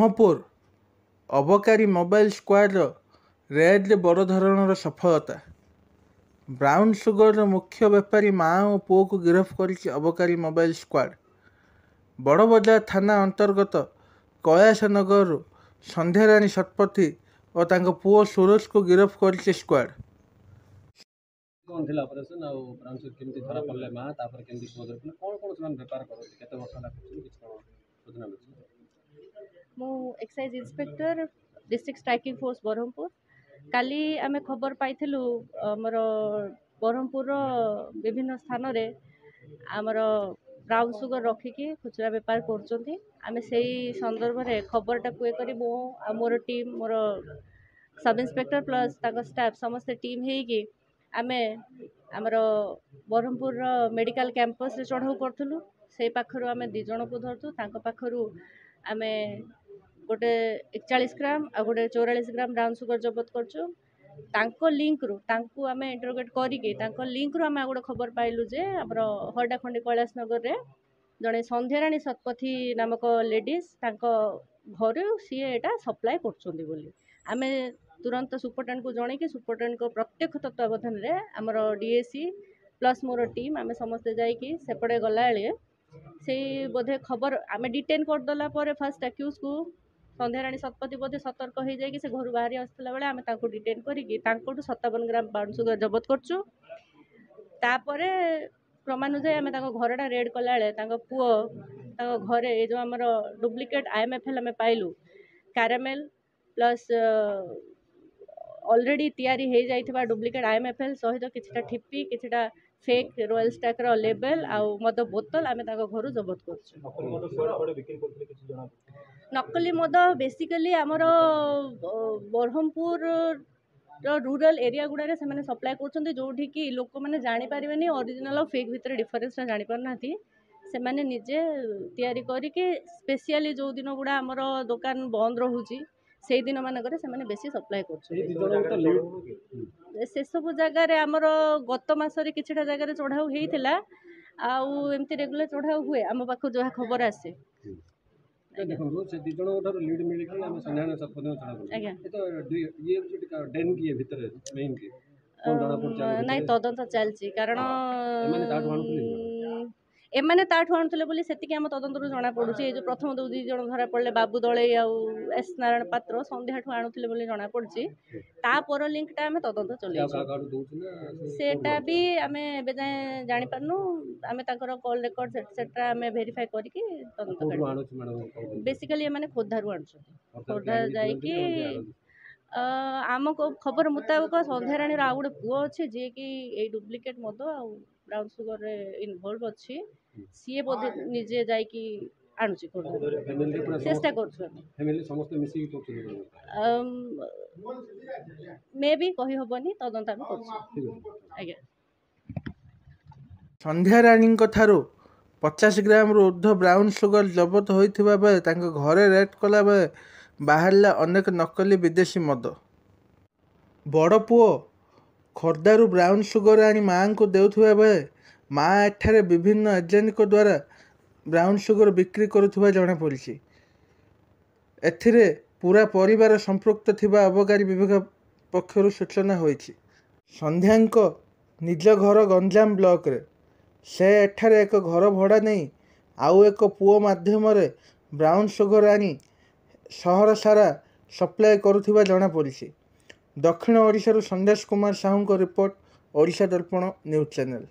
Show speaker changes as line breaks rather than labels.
ବ୍ରହ୍ମପୁର ଅବକାରୀ ମୋବାଇଲ ସ୍କ୍ୱାଡର ରେଡ୍ରେ ବଡ଼ ଧରଣର ସଫଳତା। ବ୍ରାଉନ୍ ସୁଗରର ମୁଖ୍ୟ ବେପାରୀ ମାଆ ଓ ପୁଅକୁ ଗିରଫ କରିଛି ଅବକାରୀ ମୋବାଇଲ ସ୍କ୍ୱାଡ୍। ବଡ଼ବଜାର ଥାନା ଅନ୍ତର୍ଗତ କୈଳାସନଗରରୁ ସନ୍ଧ୍ୟାରାଣୀ ଶତପଥୀ ଓ ତାଙ୍କ ପୁଅ ସୁରଜକୁ ଗିରଫ କରିଛି ସ୍କ୍ୱାଡ୍।
କଣ ଥିଲା ଅପରେସନ ଆଉ ବ୍ରାଉନ୍ ସୁଗର କେମିତି ଧରା ପଡ଼ିଲେ ମା ତାପରେ କେମିତି ପୁଅ ଧରିଥିଲେ କଣ କଣ ସେମାନେ ବେପାର କରନ୍ତି କେତେ ବର୍ଷ ହେଲା କରୁଛନ୍ତି କିଛି କଣ ସୂଚନା ମିଳିଛି?
ମୁଁ excise inspector district striking force Brahmapur. କାଲି ଆମେ ଖବର ପାଇଥିଲୁ ଆମର ବ୍ରହ୍ମପୁରର ବିଭିନ୍ନ ସ୍ଥାନରେ ଆମର ବ୍ରାଉନ୍ ସୁଗର ରଖିକି ଖୁଚୁରା ବେପାର କରୁଛନ୍ତି। ଆମେ ସେଇ ସନ୍ଦର୍ଭରେ ଖବରଟାକୁ କରି ମୁଁ ଆଉ ମୋର ଟିମ୍ ମୋର ସବ୍ ଇନ୍ସପେକ୍ଟର ପ୍ଲସ୍ ତାଙ୍କ ଷ୍ଟାଫ୍ ସମସ୍ତେ ଟିମ୍ ହେଇକି ଆମେ ଆମର ବ୍ରହ୍ମପୁରର ମେଡ଼ିକାଲ କ୍ୟାମ୍ପସରେ ଚଢ଼ାଉ କରୁଥିଲୁ। ସେଇ ପାଖରୁ ଆମେ 2 ଜଣଙ୍କୁ ଧରୁଛୁ। ତାଙ୍କ ପାଖରୁ ଆମେ ଗୋଟେ 41 ଗ୍ରାମ ଆଉ ଗୋଟେ 44 ଗ୍ରାମ ବ୍ରାଉନ୍ ସୁଗର ଜବତ କରୁଛୁ। ତାଙ୍କ ଲିଙ୍କରୁ ତାଙ୍କୁ ଆମେ ଇଣ୍ଟରୋଗେଟ୍ କରିକି ତାଙ୍କ ଲିଙ୍କରୁ ଆମେ ଆଉ ଗୋଟେ ଖବର ପାଇଲୁ ଯେ ଆମର ହରଡ଼ାଖଣ୍ଡି କୈଳାସନଗରରେ ଜଣେ ସନ୍ଧ୍ୟାରାଣୀ ଶତପଥୀ ନାମକ ଲେଡ଼ିଜ୍ ତାଙ୍କ ଘରୁ ସିଏ ଏଇଟା ସପ୍ଲାଏ କରୁଛନ୍ତି ବୋଲି ଆମେ ତୁରନ୍ତ ସୁପରଟେଣ୍ଡକୁ ଜଣେଇକି ସୁପରଟେଣ୍ଡଙ୍କ ପ୍ରତ୍ୟକ୍ଷ ତତ୍ତ୍ୱାବଧାନରେ ଆମର ଡିଏସି ପ୍ଲସ୍ ମୋର ଟିମ୍ ଆମେ ସମସ୍ତେ ଯାଇକି ସେପଟେ ଗଲାବେଳେ ସେଇ ବୋଧେ ଖବର ଆମେ ଡିଟେନ୍ କରିଦେଲା ପରେ ଫାର୍ଷ୍ଟ ଆକ୍ୟୁଜ୍କୁ ସନ୍ଧ୍ୟାରାଣୀ ଶତପଥୀ ବୋଧେ ସତର୍କ ହେଇଯାଇକି ସେ ଘରୁ ବାହାରି ଆସୁଥିଲା ବେଳେ ଆମେ ତାଙ୍କୁ ଡିଟେନ୍ କରିକି ତାଙ୍କଠୁ 57 ଗ୍ରାମ ବ୍ରାଉନ୍ ସୁଗର ଜବତ କରୁଛୁ। ତାପରେ କ୍ରମାନୁଯାୟୀ ଆମେ ତାଙ୍କ ଘରଟା ରେଡ୍ କଲାବେଳେ ତାଙ୍କ ପୁଅ ତାଙ୍କ ଘରେ ଏ ଯେଉଁ ଆମର ଡୁପ୍ଲିକେଟ୍ IMFL ଆମେ ପାଇଲୁ କ୍ୟାରାମେଲ୍ ପ୍ଲସ୍ ଅଲରେଡ଼ି ତିଆରି ହେଇଯାଇଥିବା ଡୁପ୍ଲିକେଟ୍ IMFL ସହିତ କିଛିଟା ଠିପି କିଛିଟା ଫେକ୍ ରୟାଲ ଷ୍ଟାକ୍ର ଲେବେଲ୍ ଆଉ ମଦ ବୋତଲ ଆମେ ତାଙ୍କ ଘରୁ ଜବତ କରୁଛୁ। ନକଲି ମଦ ବେସିକାଲି ଆମର ବ୍ରହ୍ମପୁର ରୁରାଲ ଏରିଆ ଗୁଡ଼ାରେ ସେମାନେ ସପ୍ଲାଏ କରୁଛନ୍ତି ଯେଉଁଠିକି ଲୋକମାନେ ଜାଣିପାରିବେନି ଅରିଜିନାଲ୍ ଆଉ ଫେକ୍ ଭିତରେ ଡିଫରେନ୍ସଟା ଜାଣିପାରୁନାହାନ୍ତି। ସେମାନେ ନିଜେ ତିଆରି କରିକି ସ୍ପେସିଆଲି ଯେଉଁ ଦିନ ଗୁଡ଼ା ଆମର ଦୋକାନ ବନ୍ଦ ରହୁଛି ସେଇ ଦିନ ମାନଙ୍କରେ ସେମାନେ ବେଶୀ ସପ୍ଲାଏ କରୁଛନ୍ତି। ସେସବୁ ଜାଗାରେ ଆମର ଗତ ମାସରେ କିଛିଟା ଜାଗାରେ ଚଢ଼ାଉ ହେଇଥିଲା ଆଉ ଏମିତି ରେଗୁଲାର ଚଢ଼ାଉ ହୁଏ ଆମ ପାଖକୁ ଯାହା ଖବର ଆସେ।
ଦେଖନ୍ତୁ ସେ 2 ଜଣଙ୍କ ଠାରୁ ଲିଡ୍ ମିଳିକି ଆମେ ସନ୍ଧ୍ୟାରାଣୀ ଶତପଥୀଙ୍କୁ ଛଡ଼ାଉ
ଆଜ୍ଞା
ଡେନ୍ କିଏ ଭିତରେ ମେନ୍ କିଏ କଣ ଜଣା ପଡୁଛି?
ନାଇଁ ତଦନ୍ତ ଚାଲିଛି କାରଣ
ଏମାନେ ତାଠୁ ଆଣୁଥିଲେ
ଏମାନେ ତାଠୁ ଆଣୁଥିଲେ ବୋଲି ସେତିକି ଆମ ତଦନ୍ତରୁ ଜଣାପଡ଼ୁଛି। ଏଇ ଯେଉଁ ପ୍ରଥମ 2 ଜଣ ଧରା ପଡ଼ିଲେ ବାବୁ ଦଳେଇ ଆଉ ଏସ୍ ନାରାୟଣ ପାତ୍ର ସନ୍ଧ୍ୟାଠୁ ଆଣୁଥିଲେ ବୋଲି ଜଣାପଡ଼ୁଛି। ତା ପର ଲିଙ୍କଟା ଆମେ ତଦନ୍ତ ଚଲେଇଛୁ। ସେଟା ବି ଆମେ ଏବେ ଯାଏଁ ଜାଣିପାରୁନୁ। ଆମେ ତାଙ୍କର କଲ୍ ରେକର୍ଡ ଏଟସେଟ୍ରା ଆମେ ଭେରିଫାଏ କରିକି ତଦନ୍ତ କରିବୁ। ବେସିକାଲି ଏମାନେ ଖୋର୍ଦ୍ଧାରୁ ଆଣୁଛନ୍ତି। ଖୋର୍ଦ୍ଧା ଯାଇକି ଆମ ଖବର ମୁତାବକ ସନ୍ଧ୍ୟାରାଣୀର ଆଉ ଗୋଟେ ପୁଅ ଅଛି ଯିଏକି ଏଇ ଡୁପ୍ଲିକେଟ୍ ମଦ ଆଉ ବ୍ରାଉନ୍ ସୁଗରରେ ଇନଭଲ୍ଭ ଅଛି। ସିଏ ବୋଧେ ନିଜେ ଯାଇକି ଆଣୁଛି ଖୋର୍ଦ୍ଧାରୁ ଚେଷ୍ଟା କରୁଛୁ ମେ ବି କହିହେବନି ତଦନ୍ତ ଆମେ କରୁଛୁ। ଆଜ୍ଞା
ସନ୍ଧ୍ୟାରାଣୀଙ୍କ ଠାରୁ 50 ଗ୍ରାମରୁ ଉର୍ଦ୍ଧ୍ୱ ବ୍ରାଉନ୍ ସୁଗର ଜବତ ହୋଇଥିବା ବେଳେ ତାଙ୍କ ଘରେ ରେଡ୍ କଲାବେଳେ ବାହାରିଲା ଅନେକ ନକଲି ବିଦେଶୀ ମଦ। ବଡ଼ ପୁଅ ଖୋର୍ଦ୍ଧାରୁ ବ୍ରାଉନ୍ ସୁଗର ଆଣି ମାଆଙ୍କୁ ଦେଉଥିବା ବେଳେ ମାଆ ଏଠାରେ ବିଭିନ୍ନ ଏଜେଣ୍ଟଙ୍କ ଦ୍ୱାରା ବ୍ରାଉନ୍ ସୁଗର ବିକ୍ରି କରୁଥିବା ଜଣାପଡ଼ିଛି। ଏଥିରେ ପୂରା ପରିବାର ସମ୍ପୃକ୍ତ ଥିବା ଅବକାରୀ ବିଭାଗ ପକ୍ଷରୁ ସୂଚନା ହୋଇଛି। ସନ୍ଧ୍ୟାଙ୍କ ନିଜ ଘର ଗଞ୍ଜାମ ବ୍ଲକରେ। ସେ ଏଠାରେ ଏକ ଘର ଭଡ଼ା ନେଇ ଆଉ ଏକ ପୁଅ ମାଧ୍ୟମରେ ବ୍ରାଉନ୍ ସୁଗର ଆଣି ସହର ସାରା ସପ୍ଲାଏ କରୁଥିବା ଜଣାପଡ଼ିଛି। ଦକ୍ଷିଣ ଓଡ଼ିଶାରୁ ସନ୍ଦେଶ କୁମାର ସାହୁଙ୍କ ରିପୋର୍ଟ, ଓଡ଼ିଶା ଦର୍ପଣ ନ୍ୟୁଜ୍ ଚ୍ୟାନେଲ।